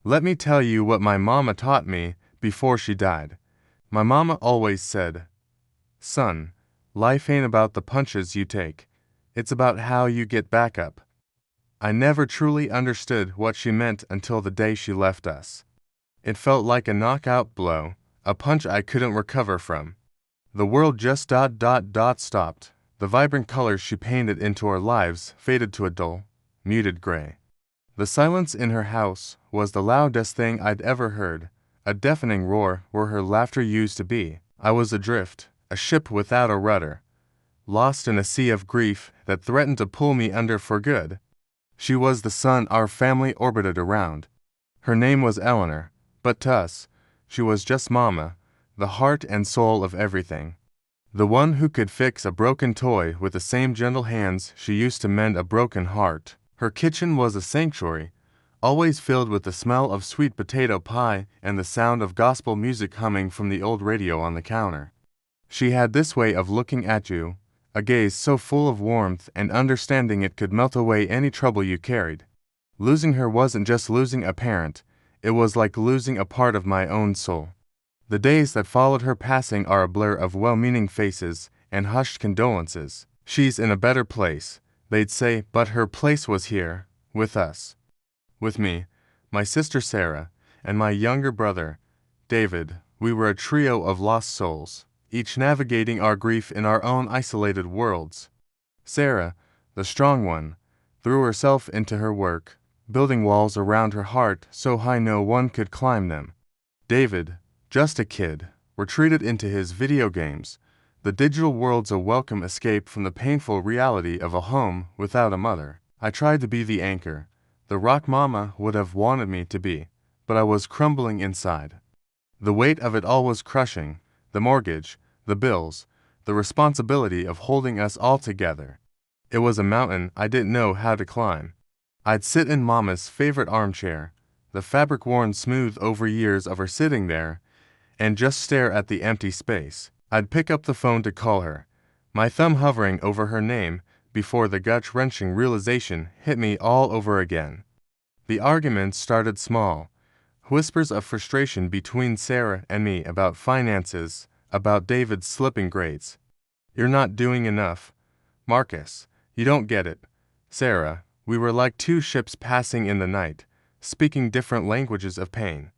Let me tell you what my mama taught me before she died. My mama always said, "Son, life ain't about the punches you take. It's about how you get back up." I never truly understood what she meant until the day she left us. It felt like a knockout blow, a punch I couldn't recover from. The world just stopped. The vibrant colors she painted into our lives faded to a dull, muted gray. The silence in her house was the loudest thing I'd ever heard, a deafening roar where her laughter used to be. I was adrift, a ship without a rudder, lost in a sea of grief that threatened to pull me under for good. She was the sun our family orbited around. Her name was Eleanor, but to us, she was just Mama, the heart and soul of everything. The one who could fix a broken toy with the same gentle hands she used to mend a broken heart. Her kitchen was a sanctuary, always filled with the smell of sweet potato pie and the sound of gospel music humming from the old radio on the counter. She had this way of looking at you, a gaze so full of warmth and understanding it could melt away any trouble you carried. Losing her wasn't just losing a parent, it was like losing a part of my own soul. The days that followed her passing are a blur of well-meaning faces and hushed condolences. She's in a better place, they'd say, but her place was here, with us. With me, my sister Sarah, and my younger brother, David. We were a trio of lost souls, each navigating our grief in our own isolated worlds. Sarah, the strong one, threw herself into her work, building walls around her heart so high no one could climb them. David, just a kid, retreated into his video games. The digital world's a welcome escape from the painful reality of a home without a mother. I tried to be the anchor, the rock Mama would have wanted me to be, but I was crumbling inside. The weight of it all was crushing, the mortgage, the bills, the responsibility of holding us all together. It was a mountain I didn't know how to climb. I'd sit in Mama's favorite armchair, the fabric worn smooth over years of her sitting there, and just stare at the empty space. I'd pick up the phone to call her, my thumb hovering over her name before the gut-wrenching realization hit me all over again. The arguments started small, whispers of frustration between Sarah and me about finances, about David's slipping grades. "You're not doing enough. Marcus, you don't get it." Sarah, we were like two ships passing in the night, speaking different languages of pain.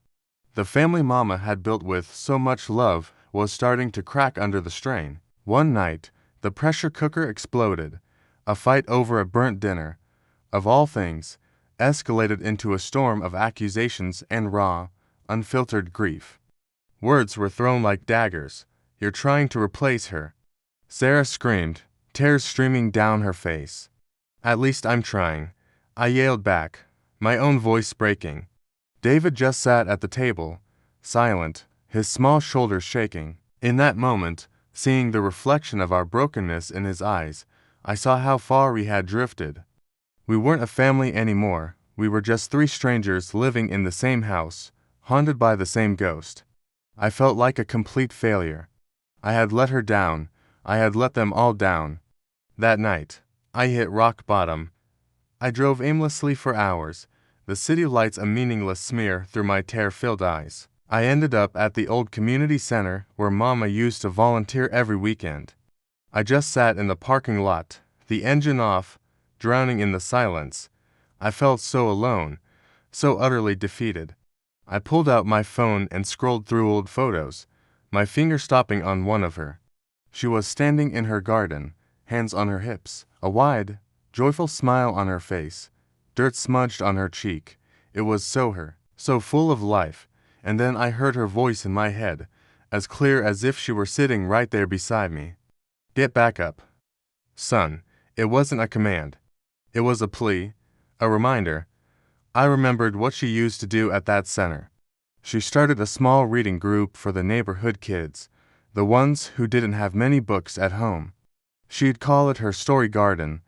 The family Mama had built with so much love was starting to crack under the strain. One night, the pressure cooker exploded. A fight over a burnt dinner, of all things, escalated into a storm of accusations and raw, unfiltered grief. Words were thrown like daggers. "You're trying to replace her." Sarah screamed, tears streaming down her face. "At least I'm trying," I yelled back, my own voice breaking. David just sat at the table, silent, his small shoulders shaking. In that moment, seeing the reflection of our brokenness in his eyes, I saw how far we had drifted. We weren't a family anymore, we were just three strangers living in the same house, haunted by the same ghost. I felt like a complete failure. I had let her down, I had let them all down. That night, I hit rock bottom. I drove aimlessly for hours, the city lights a meaningless smear through my tear-filled eyes. I ended up at the old community center where Mama used to volunteer every weekend. I just sat in the parking lot, the engine off, drowning in the silence. I felt so alone, so utterly defeated. I pulled out my phone and scrolled through old photos, my finger stopping on one of her. She was standing in her garden, hands on her hips, a wide, joyful smile on her face, dirt smudged on her cheek. It was so her, so full of life, and then I heard her voice in my head, as clear as if she were sitting right there beside me. "Get back up, son." It wasn't a command. It was a plea, a reminder. I remembered what she used to do at that center. She started a small reading group for the neighborhood kids, the ones who didn't have many books at home. She'd call it her story garden,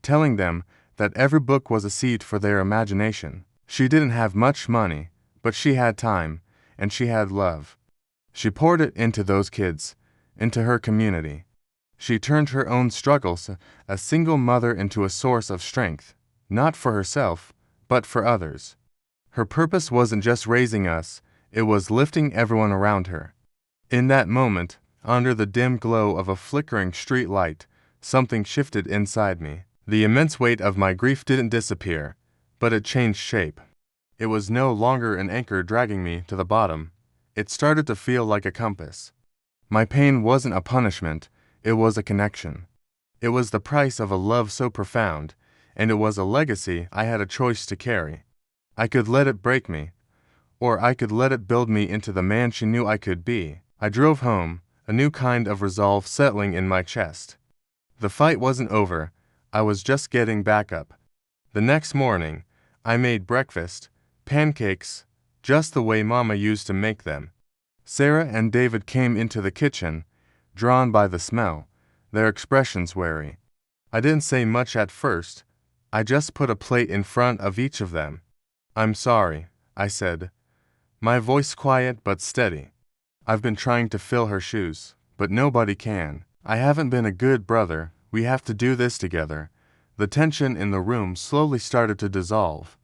telling them that every book was a seed for their imagination. She didn't have much money, but she had time, and she had love. She poured it into those kids, into her community. She turned her own struggles, a single mother, into a source of strength, not for herself, but for others. Her purpose wasn't just raising us, it was lifting everyone around her. In that moment, under the dim glow of a flickering street light, something shifted inside me. The immense weight of my grief didn't disappear, but it changed shape. It was no longer an anchor dragging me to the bottom. It started to feel like a compass. My pain wasn't a punishment, it was a connection. It was the price of a love so profound, and it was a legacy I had a choice to carry. I could let it break me, or I could let it build me into the man she knew I could be. I drove home, a new kind of resolve settling in my chest. The fight wasn't over, I was just getting back up. The next morning, I made breakfast, pancakes, just the way Mama used to make them. Sarah and David came into the kitchen, drawn by the smell, their expressions wary. I didn't say much at first, I just put a plate in front of each of them. "I'm sorry," I said, my voice quiet but steady. "I've been trying to fill her shoes, but nobody can. I haven't been a good brother, we have to do this together." The tension in the room slowly started to dissolve.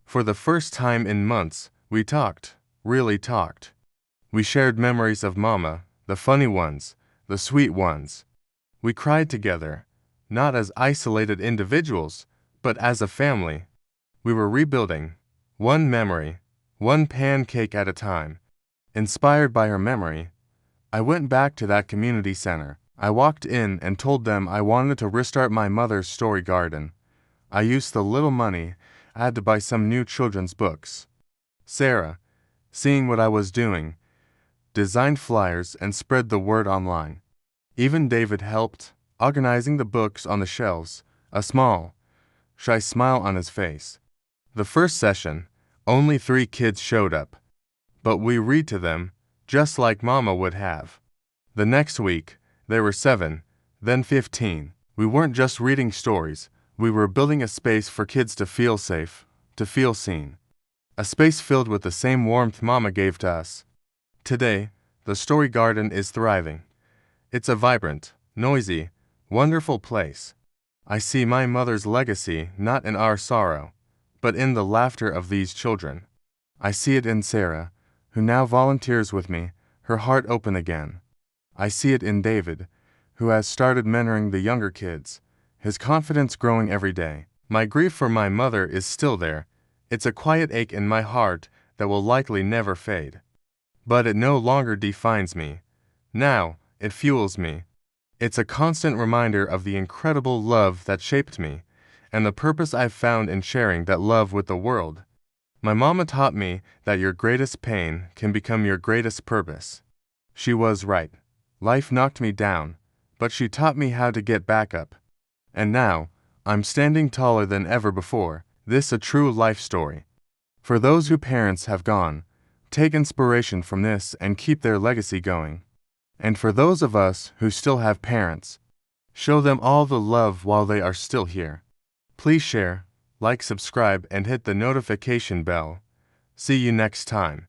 For the first time in months, we talked, really talked. We shared memories of Mama, the funny ones, the sweet ones. We cried together, not as isolated individuals, but as a family. We were rebuilding, one memory, one pancake at a time. Inspired by her memory, I went back to that community center. I walked in and told them I wanted to restart my mother's story garden. I used the little money I had to buy some new children's books. Sarah, seeing what I was doing, designed flyers and spread the word online. Even David helped, organizing the books on the shelves, a small, shy smile on his face. The first session, only 3 kids showed up. But we read to them, just like Mama would have. The next week, there were 7, then 15. We weren't just reading stories, we were building a space for kids to feel safe, to feel seen. A space filled with the same warmth Mama gave to us. Today, the story garden is thriving. It's a vibrant, noisy, wonderful place. I see my mother's legacy not in our sorrow, but in the laughter of these children. I see it in Sarah, who now volunteers with me, her heart open again. I see it in David, who has started mentoring the younger kids, his confidence growing every day. My grief for my mother is still there. It's a quiet ache in my heart that will likely never fade. But it no longer defines me. Now, it fuels me. It's a constant reminder of the incredible love that shaped me, and the purpose I've found in sharing that love with the world. My mama taught me that your greatest pain can become your greatest purpose. She was right. Life knocked me down, but she taught me how to get back up. And now, I'm standing taller than ever before. This a true life story. For those whose parents have gone, take inspiration from this and keep their legacy going. And for those of us who still have parents, show them all the love while they are still here. Please share, like, subscribe, and hit the notification bell. See you next time.